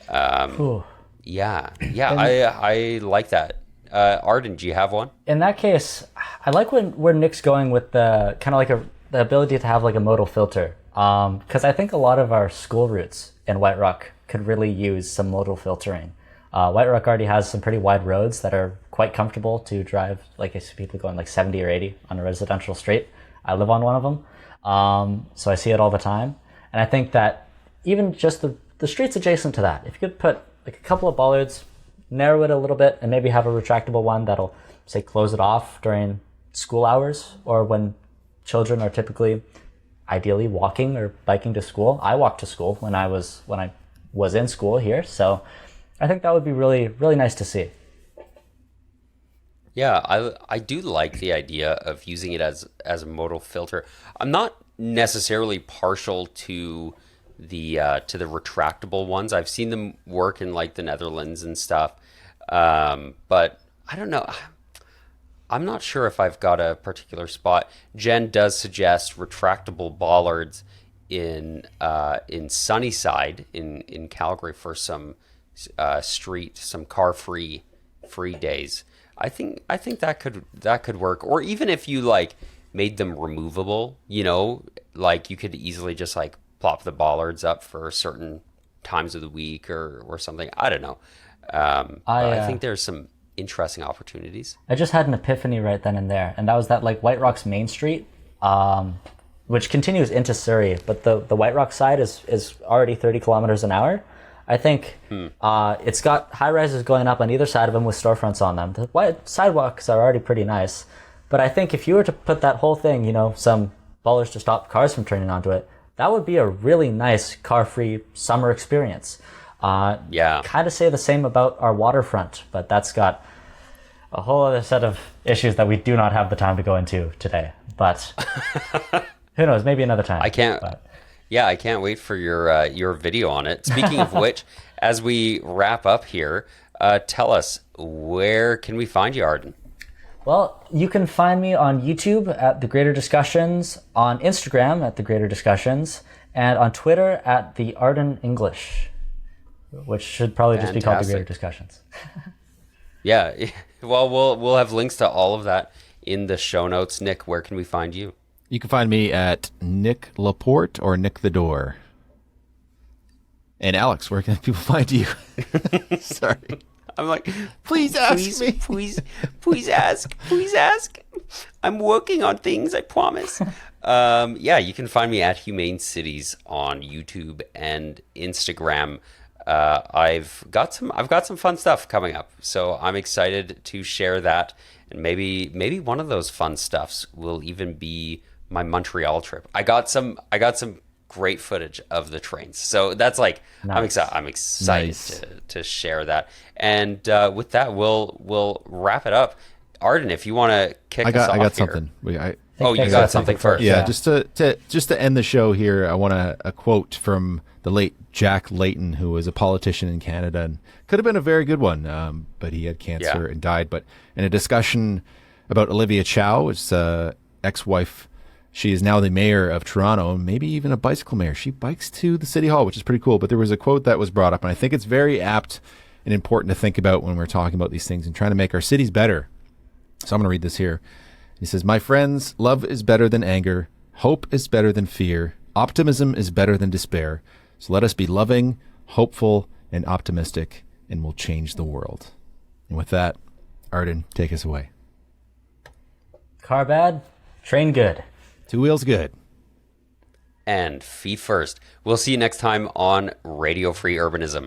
Yeah. I like that. Arden, do you have one? In that case, I like where Nick's going with the kind of like the ability to have like a modal filter. Because I think a lot of our school routes in White Rock could really use some modal filtering. White Rock already has some pretty wide roads that are quite comfortable to drive. Like I see people going like 70 or 80 on a residential street. I live on one of them. So I see it all the time. And I think that even just the streets adjacent to that, if you could put like a couple of bollards, narrow it a little bit, and maybe have a retractable one that'll, say, close it off during school hours or when children are typically, ideally, walking or biking to school. I walked to school when I was in school here, so I think that would be really, really nice to see. Yeah, I do like the idea of using it as a modal filter. I'm not necessarily partial to the retractable ones. I've seen them work in like the Netherlands and stuff, but I don't know. I'm not sure if I've got a particular spot. Jen does suggest retractable bollards in Sunnyside in Calgary for some some car free days. I think that could work. Or even if you like made them removable, you know, like you could easily just like plop the bollards up for certain times of the week or something. I don't know. I think there's some interesting opportunities. I just had an epiphany right then and there, and that was that like White Rock's Main Street, which continues into Surrey, but the White Rock side is already 30 kilometers an hour. I think it's got high rises going up on either side of them with storefronts on them. The white sidewalks are already pretty nice, but I think if you were to put that whole thing, you know, some bollards to stop cars from turning onto it, that would be a really nice car-free summer experience. Kind of say the same about our waterfront, but that's got a whole other set of issues that we do not have the time to go into today. But who knows? Maybe another time. I can't wait for your video on it. Speaking of which, as we wrap up here, tell us, where can we find you, Arden? Well, you can find me on YouTube at The Greater Discussions, on Instagram at The Greater Discussions, and on Twitter at the Arden English, which should probably just be called The Greater Discussions. Yeah, well, we'll have links to all of that in the show notes. Nick, where can we find you? You can find me at Nic Laporte or Nick the Door. And Alex, where can people find you? Sorry. I'm like, please ask me. Please ask. I'm working on things, I promise. Yeah, you can find me at Humane Cities on YouTube and Instagram. I've got some fun stuff coming up, so I'm excited to share that. And maybe one of those fun stuffs will even be my Montreal trip. I got some great footage of the trains, so that's like nice. I'm excited Nice. to share that. And with that, we'll wrap it up. Arden, if you want to kick us off I got here. something. You got something first. Yeah, just to end the show here, I want a quote from the late Jack Layton, who was a politician in Canada and could have been a very good one, but he had cancer and died. But in a discussion about Olivia Chow, his ex-wife, she is now the mayor of Toronto, maybe even a bicycle mayor. She bikes to the city hall, which is pretty cool. But there was a quote that was brought up, and I think it's very apt and important to think about when we're talking about these things and trying to make our cities better. So I'm going to read this here. He says, "My friends, love is better than anger. Hope is better than fear. Optimism is better than despair. So let us be loving, hopeful, and optimistic, and we'll change the world." And with that, Arden, take us away. Car bad, train good. Two wheels good. And feet first. We'll see you next time on Radio Free Urbanism.